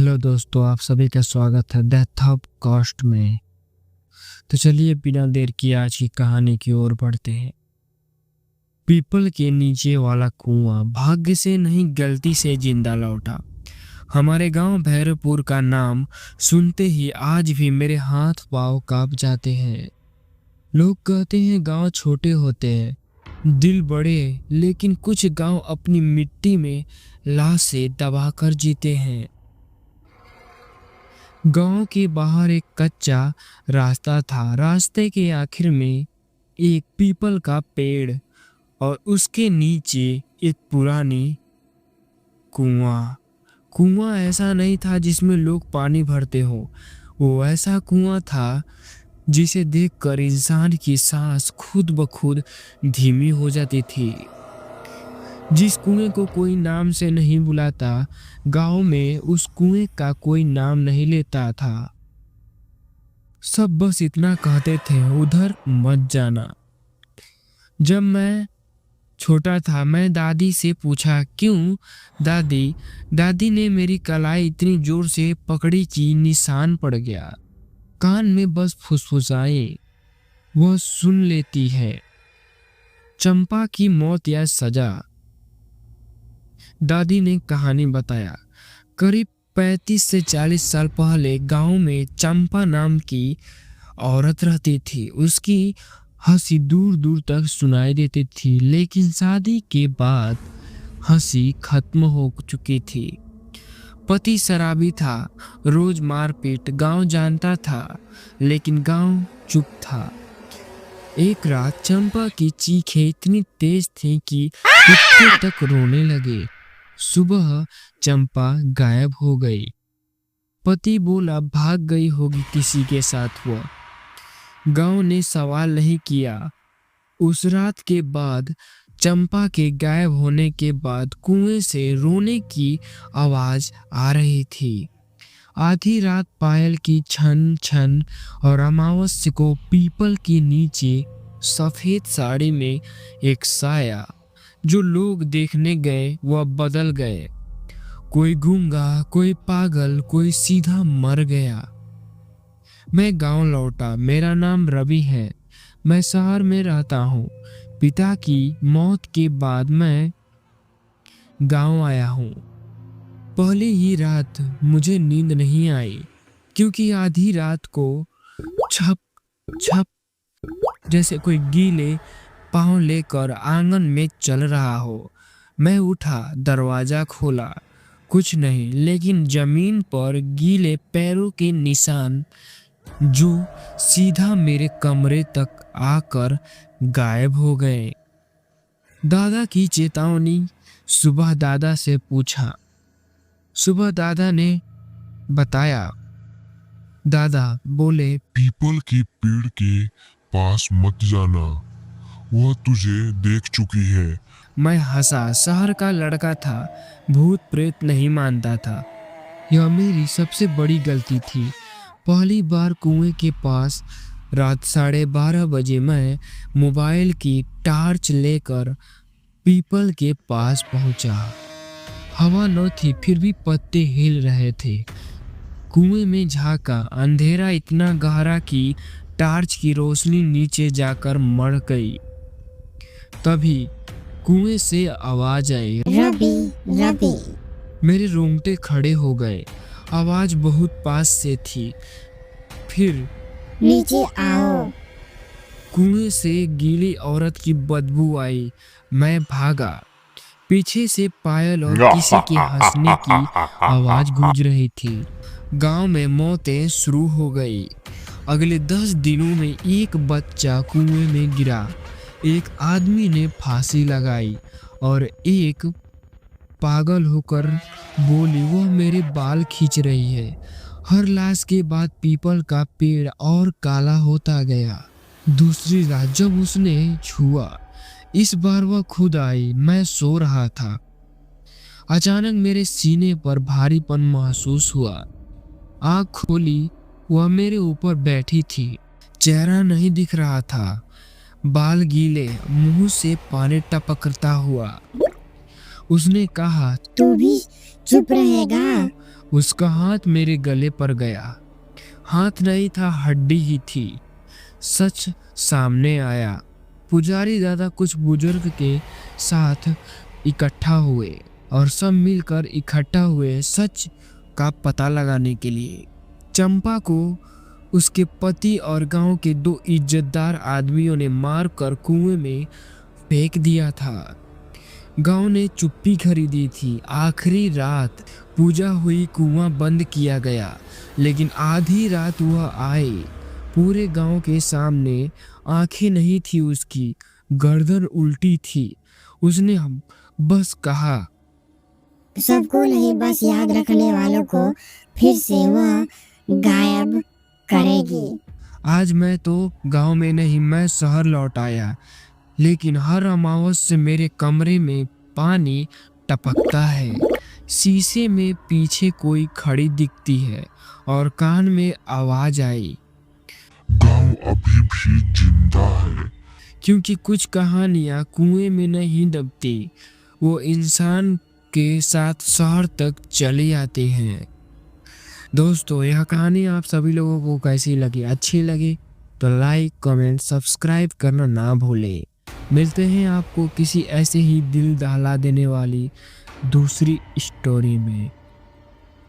Hello दोस्तों, आप सभी का स्वागत है डेथ ऑफ कॉस्ट में। तो चलिए बिना देर किए आज की कहानी की ओर बढ़ते हैं। पीपल के नीचे वाला कुआं भाग्य से नहीं गलती से जिंदा लौटा। हमारे गांव भैरवपुर का नाम सुनते ही आज भी मेरे हाथ पांव कांप जाते हैं। लोग कहते हैं गांव छोटे होते हैं, दिल बड़े, लेकिन कुछ गांव अपनी मिट्टी में लाश से दबाकर जीते हैं। गांव के बाहर एक कच्चा रास्ता था। रास्ते के आखिर में एक पीपल का पेड़ और उसके नीचे एक पुरानी कुआं ऐसा नहीं था जिसमें लोग पानी भरते हो। वो ऐसा कुआं था जिसे देखकर इंसान की सांस खुद ब खुद धीमी हो जाती थी। जिस कुएं को कोई नाम से नहीं बुलाता, गांव में उस कुएं का कोई नाम नहीं लेता था। सब बस इतना कहते थे, उधर मत जाना। जब मैं छोटा था, मैं दादी से पूछा क्यों दादी। दादी ने मेरी कलाई इतनी जोर से पकड़ी कि निशान पड़ गया। कान में बस फुसफुसाए, वह सुन लेती है। चंपा की मौत या सजा। दादी ने कहानी बताया। करीब 35 से 40 साल पहले गांव में चंपा नाम की औरत रहती थी। उसकी हंसी दूर दूर तक सुनाई देती थी, लेकिन शादी के बाद हंसी खत्म हो चुकी थी। पति शराबी था, रोज मारपीट। गांव जानता था, लेकिन गांव चुप था। एक रात चंपा की चीखें इतनी तेज थी कि कुत्ते तक रोने लगे। सुबह चंपा गायब हो गई। पति बोला भाग गई होगी किसी के साथ। हुआ गांव ने सवाल नहीं किया। उस रात के बाद चंपा के गायब होने के बाद कुएं से रोने की आवाज आ रही थी। आधी रात पायल की छन छन और अमावस्या को पीपल के नीचे सफेद साड़ी में एक साया। जो लोग देखने गए वह बदल गए। कोई गूंगा, कोई पागल, कोई सीधा मर गया। मैं गांव लौटा। मेरा नाम रवि है। मैं शहर में रहता हूँ। पिता की मौत के बाद मैं गांव आया हूँ। पहली ही रात मुझे नींद नहीं आई, क्योंकि आधी रात को छप छप जैसे कोई गीले पांव लेकर आंगन में चल रहा हो। मैं उठा, दरवाजा खोला। कुछ नहीं, लेकिन जमीन पर गीले पैरों के निशान जो सीधा मेरे कमरे तक आकर गायब हो गए। दादा की चेतावनी। सुबह दादा से पूछा। सुबह दादा ने बताया। दादा बोले पीपल की पेड़ के पास मत जाना, वह तुझे देख चुकी है। मैं हंसा। शहर का लड़का था, भूत प्रेत नहीं मानता था। यह मेरी सबसे बड़ी गलती थी। पहली बार कुएं के पास रात 12:30 बजे मैं मोबाइल की टॉर्च लेकर पीपल के पास पहुंचा। हवा न थी, फिर भी पत्ते हिल रहे थे। कुएं में झांका। अंधेरा इतना गहरा कि टॉर्च की रोशनी नीचे जाकर मर गई। तभी कुएं से आवाज आई, रवि रवि। मेरे रोंगटे खड़े हो गए। आवाज बहुत पास से थी। फिर नीचे आओ। कुएं से गीली औरत की बदबू आई। मैं भागा। पीछे से पायल और किसी के हंसने की आवाज गूंज रही थी। गांव में मौतें शुरू हो गई। अगले 10 दिनों में एक बच्चा कुएं में गिरा, एक आदमी ने फांसी लगाई और एक पागल होकर बोली वह मेरे बाल खींच रही है। हर लाश के बाद पीपल का पेड़ और काला होता गया। दूसरी रात जब उसने छुआ, इस बार वह खुद आई। मैं सो रहा था। अचानक मेरे सीने पर भारीपन महसूस हुआ। आँख खोली, वह मेरे ऊपर बैठी थी। चेहरा नहीं दिख रहा था, बाल गीले, मुंह से पानी टपकता हुआ। उसने कहा, तू भी चुप रहेगा? उसका हाथ मेरे गले पर गया। हाथ नहीं था, हड्डी ही थी। सच सामने आया। पुजारी दादा कुछ बुजुर्ग के साथ इकट्ठा हुए और सब मिलकर इकट्ठा हुए सच का पता लगाने के लिए। चंपा को उसके पति और गांव के 2 इज्जतदार आदमियों ने मारकर कुएं में फेंक दिया था। गांव ने चुप्पी खरीदी थी। आखिरी रात पूजा हुई, कुआं बंद किया गया। लेकिन आधी रात वह आए। पूरे गांव के सामने आंखें नहीं थी उसकी, गर्दन उल्टी थी। उसने बस कहा, सबको नहीं, बस याद रखने वालों को फिर से वह गायब करेगी। आज मैं तो गांव में नहीं, मैं शहर लौट आया। लेकिन हर अमावस्या मेरे कमरे में पानी टपकता है। शीशे में पीछे कोई खड़ी दिखती है और कान में आवाज आई, गांव अभी भी जिंदा है। क्योंकि कुछ कहानियां कुएं में नहीं दबती, वो इंसान के साथ शहर तक चले आते हैं। दोस्तों, यह कहानी आप सभी लोगों को कैसी लगी? अच्छी लगी तो लाइक, कमेंट, सब्सक्राइब करना ना भूलें। मिलते हैं आपको किसी ऐसे ही दिल दहला देने वाली दूसरी स्टोरी में।